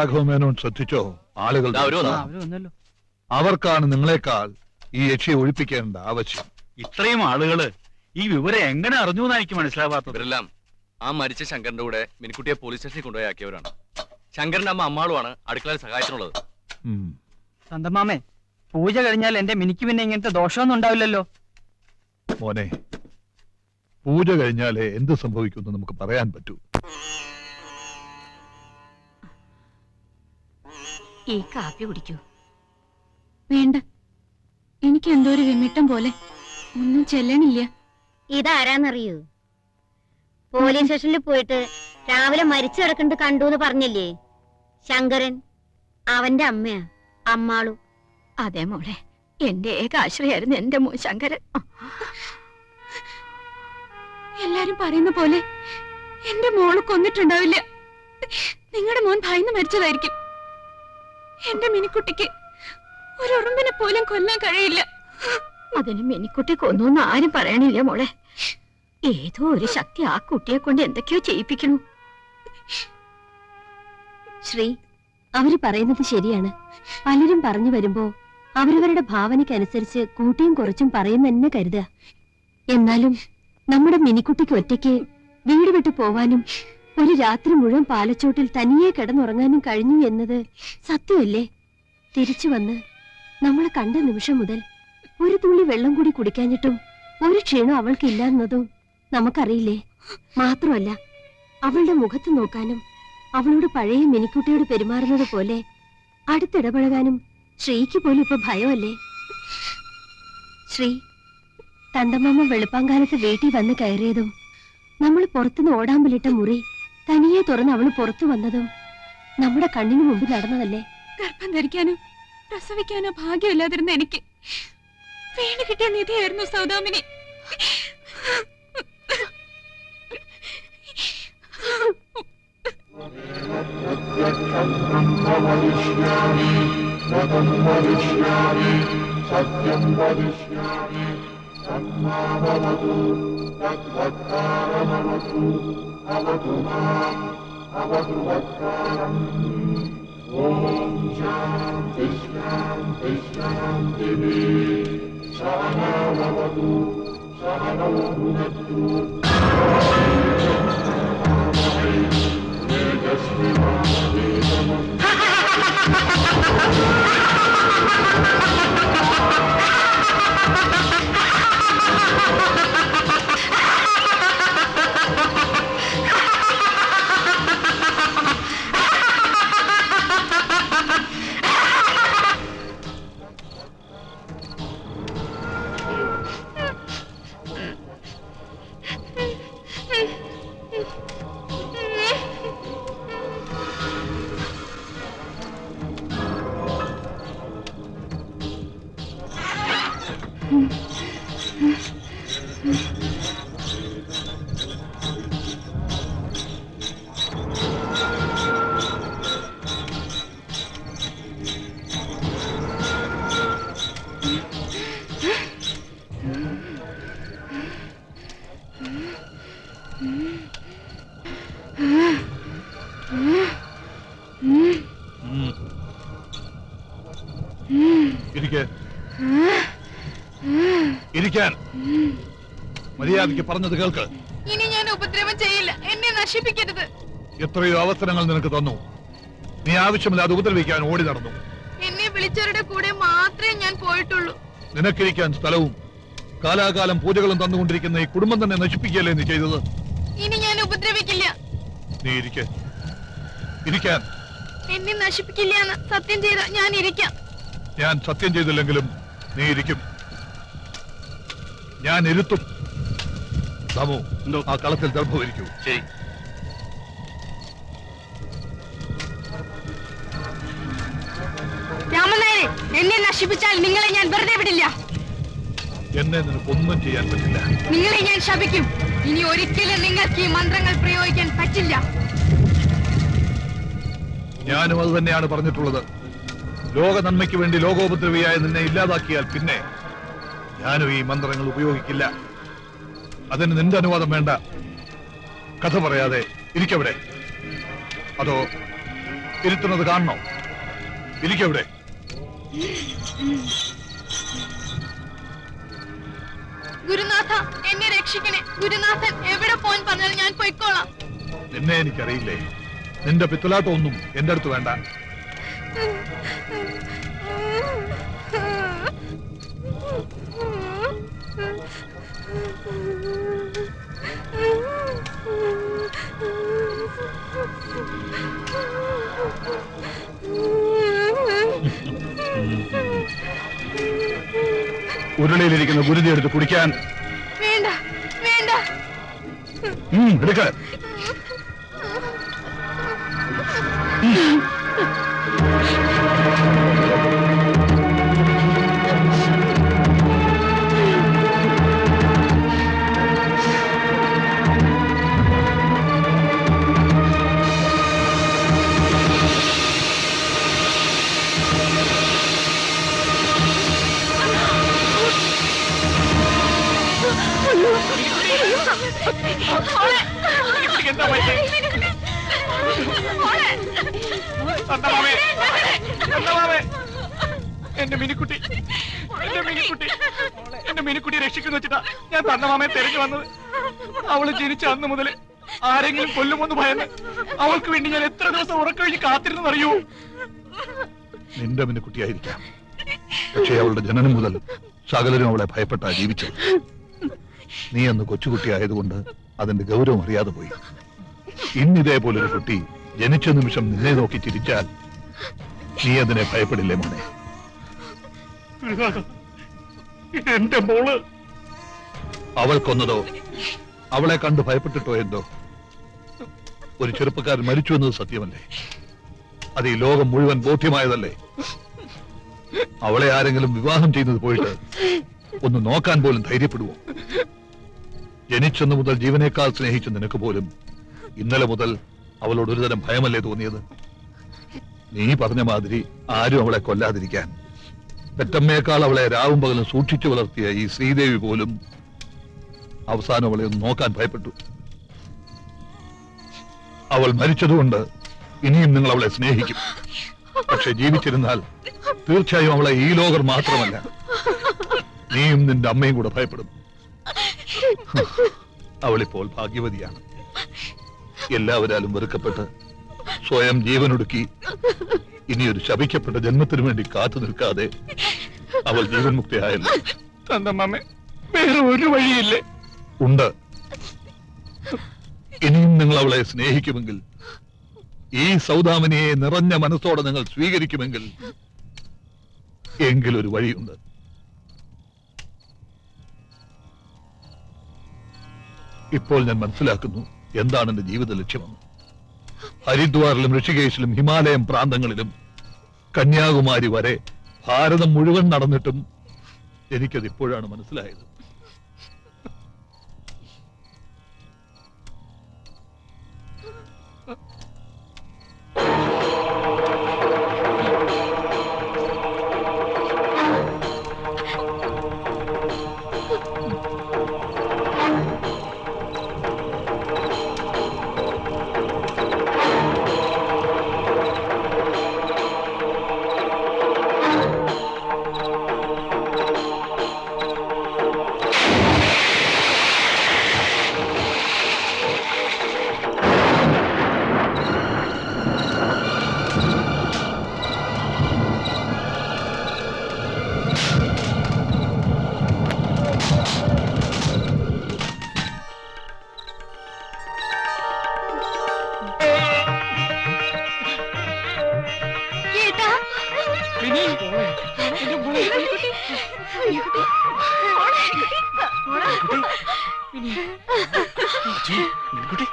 രാഘവമേനോൻ ശ്രദ്ധിച്ചോ? ആളുകൾ അവർക്കാണ് നിങ്ങളെക്കാൾ ഈ യക്ഷിയെ ഒഴിപ്പിക്കേണ്ട ആവശ്യം. ഇത്രയും ആളുകള് ഈ വിവരം എങ്ങനെ അറിഞ്ഞു എന്നാ എനിക്ക് മനസ്സിലാവാത്തത്. ഇവരെല്ലാം ആ മരിച്ച ശങ്കരന്റെ കൂടെ മിനിക്കുട്ടിയെ പോലീസ് സ്റ്റേഷനിൽ കൊണ്ടുപോയി ആക്കിയവരാണ്. ശങ്കരന്റെ അമ്മ അമ്മാളുമാണ് അടുക്കളയിൽ സഹായിച്ചിട്ടുള്ളത്. സ്വന്തമാമേ, പൂജ കഴിഞ്ഞാൽ എന്റെ മിനിക്ക് പിന്നെ ഇങ്ങനത്തെ ദോഷമൊന്നും ഉണ്ടാവില്ലല്ലോ. മോനെ, പൂജ കഴിഞ്ഞാലേ എന്ത് സംഭവിക്കുമെന്ന് നമുക്ക് പറയാൻ പറ്റൂ. ഈ കാപ്പി കുടിക്കൂ. വേണ്ട, എനിക്ക് എന്തോ ഒരു വിമിട്ടം പോലെ, ഒന്നും ചെല്ലണില്ല. ഇതാരാന്നറിയൂ? പോലീസ് സ്റ്റേഷനിൽ പോയിട്ട് രാവിലെ മരിച്ചു കിടക്കുന്നത് കണ്ടു എന്ന് പറഞ്ഞില്ലേ, ശങ്കരൻ. അവന്റെ അമ്മയാ അമ്മാളു. അതെ മോളെ, എന്റെ ഏക ആശ്രയായിരുന്നു എന്റെ മോൻ ശങ്കരൻ. എല്ലാരും പറയുന്ന പോലെ എന്റെ മോള് കൊന്നിട്ടുണ്ടാവില്ല. നിങ്ങളുടെ മോൻ ഭയന്ന് മരിച്ചതായിരിക്കും. എന്റെ മിനിക്കുട്ടിക്ക് ഒരു ഉറുമ്പിനെ പോലും കൊല്ലാൻ കഴിയില്ല. അതിന് മിനിക്കുട്ടി കൊന്നു ആരും പറയണില്ല മോളെ. ഏതോ ഒരു ശക്തി ആ കുട്ടിയെ കൊണ്ട് എന്തൊക്കെയോ ചെയ്യിപ്പിക്കണു. ശ്രീ, അവര് പറയുന്നത് ശരിയാണ്. പലരും പറഞ്ഞു വരുമ്പോ അവരവരുടെ ഭാവനയ്ക്കനുസരിച്ച് കൂട്ടിയും കുറച്ചും പറയുന്നെന്നെ കരുതുക. എന്നാലും നമ്മുടെ മിനിക്കുട്ടിക്ക് ഒറ്റയ്ക്ക് വീട് വിട്ടു പോവാനും ഒരു രാത്രി മുഴുവൻ പാലച്ചോട്ടിൽ തനിയെ കിടന്നുറങ്ങാനും കഴിഞ്ഞു എന്നത് സത്യമല്ലേ? തിരിച്ചു വന്ന് നമ്മളെ കണ്ട നിമിഷം മുതൽ ഒരു തുള്ളി വെള്ളം കൂടി കുടിക്കാഞ്ഞിട്ടും ഒരു ക്ഷീണം അവൾക്കില്ലെന്നതും നമുക്കറിയില്ലേ? മാത്രമല്ല, അവളുടെ മുഖത്ത് നോക്കാനും അവളോട് പഴയ മിനിക്കുട്ടിയോട് പെരുമാറുന്നത് പോലെ അടുത്തിടപഴകാനും ശ്രീക്ക് പോലും ഇപ്പൊ ഭയമല്ലേ? ശ്രീ, തണ്ടമ്മ വെളുപ്പാങ്കാലത്ത് വീട്ടിൽ വന്ന് കയറിയതും നമ്മൾ പുറത്തുനിന്ന് ഓടാമ്പലിട്ട മുറി തനിയെ തുറന്ന് അവള് പുറത്തു വന്നതും നമ്മുടെ കണ്ണിന് മുമ്പ് നടന്നതല്ലേ? ഗർഭം ധരിക്കാനോ പ്രസവിക്കാനോ ഭാഗ്യമില്ലാതിരുന്ന എനിക്ക് വീണ് കിട്ടിയ നിധിയായിരുന്നു സൗദാമിനി. ഇരിക്കാൻ മര്യാദയ്ക്ക് പറഞ്ഞത് കേൾക്ക്. ഇനി ഞാൻ ഉപദ്രവം ചെയ്യില്ല. എന്നെ നശിപ്പിക്കരുത്. എത്രയോ അവസരങ്ങൾ നിനക്ക് തന്നു. നീ ആവശ്യമില്ലാതെ ഉപദ്രവിക്കാൻ ഓടി നടന്നു. എന്നെ വിളിച്ചവരുടെ കൂടെ മാത്രമേ ഞാൻ പോയിട്ടുള്ളൂ. നിനക്കിരിക്കാൻ സ്ഥലവും കാലാകാലം പൂജകളും തന്നുകൊണ്ടിരിക്കുന്ന ഈ കുടുംബം തന്നെ നശിപ്പിക്കുകയല്ലേ നീ ചെയ്തത്? ഇനി ഞാൻ ഉപദ്രവിക്കില്ല. നീ ഇരിക്കാൻ. എന്നെ നശിപ്പിക്കില്ല എന്ന് സത്യം ചെയ്ത ഞാൻ ഇരിക്കാം. ഞാൻ സത്യം ചെയ്തില്ലെങ്കിലും നീ ഇരിക്കും. ഞാൻ ഇരുത്തും. ദാമു, ആ കളത്തിൽ ദർഭവിരിക്കൂ. ശരി. രാമനായരെ, എന്നെ നശിപ്പിച്ചാൽ നിങ്ങളെ ഞാൻ വെറുതെ വിടില്ല. എന്നെ നിനക്കൊന്നും ചെയ്യാൻ പറ്റില്ല. നിങ്ങളെ ഞാൻ ശപിക്കും. ഇനി ഒരിക്കലും നിങ്ങൾക്ക് ഈ മന്ത്രങ്ങൾ പ്രയോഗിക്കാൻ പറ്റില്ല. ഞാനും അത് തന്നെയാണ് പറഞ്ഞിട്ടുള്ളത്. ലോക നന്മയ്ക്ക് വേണ്ടി ലോകോപദ്രവിയായ നിന്നെ ഇല്ലാതാക്കിയാൽ പിന്നെ ഞാനും ഈ മന്ത്രങ്ങൾ ഉപയോഗിക്കില്ല. അതിന് നിന്റെ അനുവാദം വേണ്ട. കഥ പറയാതെ ഇരിക്കവിടെ. അതോ ഇരുത്തുന്നത് കാണണോ? ഇരിക്കെവിടെ? ഗുരുനാഥ, എന്നെ രക്ഷിക്കണേ. ഗുരുനാഥൻ എവിടെ പോകാൻ പറഞ്ഞാൽ ഞാൻ പോയിക്കോളാം. നിന്നെ എനിക്കറിയില്ലേ. നിന്റെ പിത്തലാട്ടമൊന്നും എന്റെ അടുത്ത് വേണ്ട. ഉരുളയിലിരിക്കുന്ന ഗുരുതി എടുത്ത് കുടിക്കാൻ. വേണ്ട വേണ്ട. എടുക്ക. എന്റെ മിനിക്കുട്ടി രക്ഷിക്കുന്നു വെച്ചിട്ടാ ഞാൻ തന്നമാമയെ തെരഞ്ഞു വന്നത്. അവള് ജനിച്ച അന്ന് മുതൽ ആരെങ്കിലും കൊല്ലുമെന്ന് ഭയന്ന് അവൾക്ക് വേണ്ടി ഞാൻ എത്ര ദിവസം ഉറക്കഴിഞ്ഞ് കാത്തിരുന്നറിയൂ. നിന്റെ മിനിക്കുട്ടിയായിരിക്കാം, പക്ഷേ അവളുടെ ജനനം മുതൽ സകലരും അവളെ ഭയപ്പെട്ടാ ജീവിച്ചത്. നീ അന്ന് കൊച്ചുകുട്ടിയായതുകൊണ്ട് അതിന്റെ ഗൗരവം അറിയാതെ പോയി. ഇന്നിതേപോലൊരു കുട്ടി ജനിച്ച നിമിഷം നിന്നെ നോക്കി ചിരിച്ചാൽ നീ അതിനെ ഭയപ്പെടില്ലേ മോനെ? എന്റെ മോള് അവൾ കൊന്നതോ അവളെ കണ്ട് ഭയപ്പെട്ടിട്ടോ എന്തോ? ഒരു ചെറുപ്പക്കാരൻ മരിച്ചു എന്നത് സത്യമല്ലേ? അത് ഈ ലോകം മുഴുവൻ ബോധ്യമായതല്ലേ? അവളെ ആരെങ്കിലും വിവാഹം ചെയ്യുന്നത് പോയിട്ട് ഒന്ന് നോക്കാൻ പോലും ധൈര്യപ്പെടുവോ? ജനിച്ചെന്നു മുതൽ ജീവനേക്കാൾ സ്നേഹിച്ച നിനക്ക് പോലും ഇന്നലെ മുതൽ അവളോട് ഒരുതരം ഭയമല്ലേ തോന്നിയത്? നീ പറഞ്ഞ മാതിരി ആരും അവളെ കൊല്ലാതിരിക്കാൻ പെറ്റമ്മയേക്കാൾ അവളെ രാവും പകലും സൂക്ഷിച്ചു വളർത്തിയ ഈ ശ്രീദേവി പോലും അവസാനം അവളെ ഒന്ന് നോക്കാൻ ഭയപ്പെട്ടു. അവൾ മരിച്ചതുകൊണ്ട് ഇനിയും നിങ്ങൾ അവളെ സ്നേഹിക്കും. പക്ഷെ ജീവിച്ചിരുന്നാൽ തീർച്ചയായും അവളെ ഈ ലോകർ മാത്രമല്ല, നീയും നിന്റെ അമ്മയും കൂടെ ഭയപ്പെടും. അവളിപ്പോൾ ഭാഗ്യവതിയാണ്. എല്ലാവരാലും വെറുക്കപ്പെട്ട് സ്വയം ജീവനൊടുക്കി ഇനിയൊരു ശപിക്കപ്പെട്ട ജന്മത്തിനു വേണ്ടി കാത്തു നിൽക്കാതെ അവൾ ജീവൻ മുക്തിയായല്ലോ. തന്തമാമേ, വേറെ ഒരു വഴിയില്ലേ? ഉണ്ട്. ഇനിയും നിങ്ങൾ അവളെ സ്നേഹിക്കുമെങ്കിൽ, ഈ സൗദാമിനിയെ നിറഞ്ഞ മനസ്സോടെ നിങ്ങൾ സ്വീകരിക്കുമെങ്കിൽ, എങ്കിലൊരു വഴിയുണ്ട്. ഇപ്പോൾ ഞാൻ മനസ്സിലാക്കുന്നു എന്താണ് എന്റെ ജീവിത ലക്ഷ്യമെന്ന്. ഹരിദ്വാറിലും ഋഷികേശിലും ഹിമാലയം പ്രാന്തങ്ങളിലും കന്യാകുമാരി വരെ ഭാരതം മുഴുവൻ നടന്നിട്ടും എനിക്കത് ഇപ്പോഴാണ് മനസ്സിലായത്. മിനിക്കുട്ടി